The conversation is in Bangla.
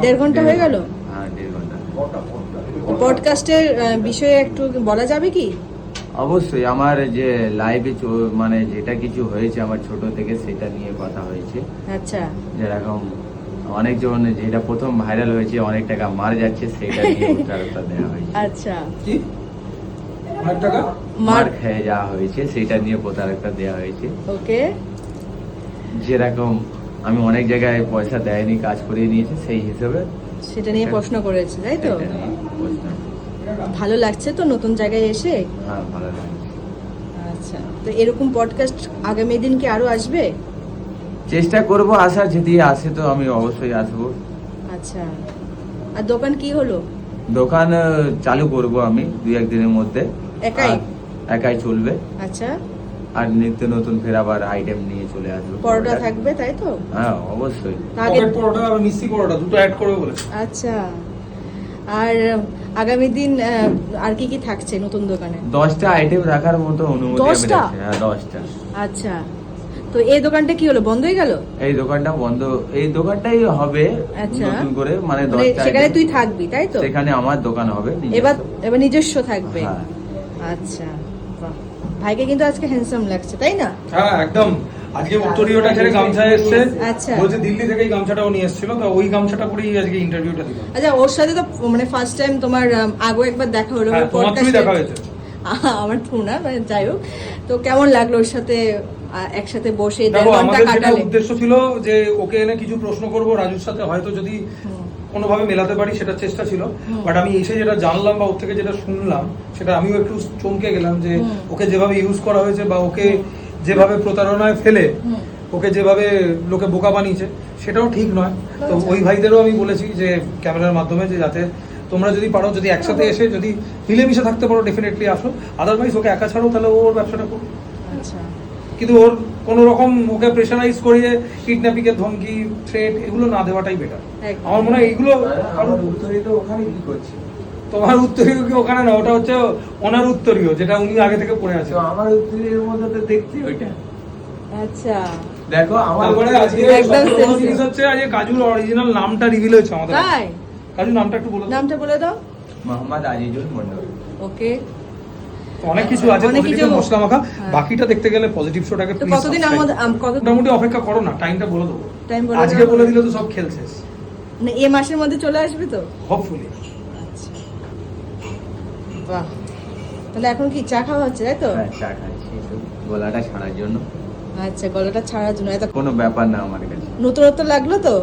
1.5 ঘন্টা হয়ে গেল? হ্যাঁ 1.5 ঘন্টা। পডকাস্টের বিষয়ে একটু বলা যাবে কি? অবশ্যই আমার যে লাইভে মানে যেটা কিছু হয়েছে আমার ছোট থেকে সেটা নিয়ে কথা হয়েছে। আচ্ছা, যেরকম অনেকজন যেটা প্রথম ভাইরাল হয়েছে অনেক টাকা মার যাচ্ছে সেটা নিয়ে উত্তরটা দেওয়া হয়েছে। আচ্ছা, কি অনেক টাকা মার খেয়ে যাওয়া হয়েছে সেটা নিয়ে প্রতারকটা দেওয়া হয়েছে। ওকে। যেরকম আমি অনেক জায়গায় পয়সা দেয়নি কাজ করিয়ে নিয়েছি সেই হিসেবে সেটা নিয়ে প্রশ্ন করেছে, তাই তো? সেটা নিয়ে প্রশ্ন। ভালো লাগছে তো নতুন জায়গায় এসে? হ্যাঁ ভালো লাগছে। আচ্ছা, তো এরকম পডকাস্ট আগামী দিন কি আরো আসবে? চেষ্টা করব আসার, যদি আসে তো আমি অবশ্যই আসবো। আচ্ছা, আর দোকান কি হলো? দোকান চালু করব আমি 2-1 দিনের মধ্যে। একাই? আর একাই চলবে। আচ্ছা, আর নিত্য নতুন ফের আবার আইটেম নিয়ে চলে আসবো। পরোটা থাকবে, তাই তো? হ্যাঁ অবশ্যই। আগে পকেট পরোটা আর মিষ্টি পরোটা দুটো অ্যাড করবে বলেছে। আচ্ছা, আর আগামী দিন আর কি কি থাকছে নতুন দোকানে? 10টা আইটেম রাখার মতো অনুমতি আমি 10টা? রাখছি। হ্যাঁ 10টা। আচ্ছা, তো এই দোকানটা কি হলো, বন্ধ হয়ে গেল? এই দোকানটা বন্ধ, এই দোকানটাই হবে আচ্ছা। নতুন করে, মানে মানে 10টা সেখানে item। তুই থাকবি, তাই তো? সেখানে আমার দোকান হবে নিজস্ব। এবার নিজস্ব থাকবে? হ্যাঁ। আচ্ছা, বাহ। ভাইকে কিন্তু আজকে হ্যান্ডসাম লাগছে, তাই না? হ্যাঁ একদম। আজকে উত্তরীয়টা ছেড়ে গামছা এসছে। আচ্ছা। বলছে দিল্লি থেকে এই গামছাটাও নিয়ে এসেছিল, তো ওই গামছাটা পরেই আজকে ইন্টারভিউটা দিলাম। আচ্ছা, ওর সাথে তো মানে ফার্স্ট টাইম তোমার আগেও একবার দেখা হলো হ্যাঁ তোমার তুমি দেখা হয়েছে। আমার তো না, মানে যাই হোক, তো কেমন লাগলো ওর সাথে একসাথে বসে 1.5 দেখো ঘন্টা আমাদের যেটা কাটালে? উদ্দেশ্য ছিল যে ওকে এনে কিছু প্রশ্ন করব রাজুর সাথে, হয়তো যদি কোনোভাবে মেলাতে পারি সেটা চেষ্টা ছিল। বাট আমি এসে যেটা জানলাম বা ওর থেকে যেটা শুনলাম সেটা আমিও একটু চমকে গেলাম যে ওকে যেভাবে ইউজ করা হয়েছে বা ওকে যেভাবে প্রতারণায় ফেলে ওকে যেভাবে লোকে বোকা বানিয়েছে সেটাও ঠিক নয়। তো ওই ভাইদেরও আমি বলেছি যে ক্যামেরার মাধ্যমে যে যাতে তোমরা যদি পারো, যদি একসাথে এসে যদি মিলেমিশে থাকতে পারো ডেফিনেটলি আসো, আদারওয়াইজ ওকে একা ছাড়ো, তাহলে ওর ব্যবসাটা করো। আচ্ছা, কিন্তু ওর কোনো রকম ওকে প্রেশারাইজ করিয়ে কিডন্যাপিং এর ধমকি, থ্রেট এগুলো না দেওয়াটাই বেটার। একদম। আমার মনে হয় এইগুলো আমার উত্তরই তো ওখানে কি করছে? তোমার উত্তরীয় কি ওখানে না, ওটা হচ্ছে ওনার উত্তরীয় যেটা উনি আগে থেকে পড়ে আছে। তো আমার উত্তরের মধ্যে তো দেখছি ওইটা। আচ্ছা, দেখো আমার তারপরে আজকে একদম সবচেয়ে বড় same জিনিস same। হচ্ছে আজকে কাজুর অরিজিনাল নামটা রিভিল হয়েছে আমাদের। তাই? কাজু নামটা একটু বলে দাও। নামটা বলে দাও। মোহাম্মদ আজিজুল মন্ডল। ওকে। তো অনেক কিছু আছে অনেক পজিটিভ কিছু- মশলা মাখা। হ্যাঁ। বাকিটা দেখতে গেলে পজিটিভ শোটাকে তো কতদিন কত মোটামুটি অপেক্ষা করো না, টাইমটা বলে দেবো। টাইম বলে আজকে দাও। বলে দিলে তো সব খেল শেষ। মানে এই মাসের মধ্যে চলে আসবে তো? হোপফুলি। আচ্ছা, বাহ। তাহলে এখন কি চা খাওয়া হচ্ছে, তাই তো? হ্যাঁ চা খাচ্ছি একটু গলাটা ছাড়ার জন্য। আচ্ছা, গলাটা ছাড়ার জন্য এত কোনো ব্যাপার না আমার কাছে। নতুনত্ব লাগলো তো?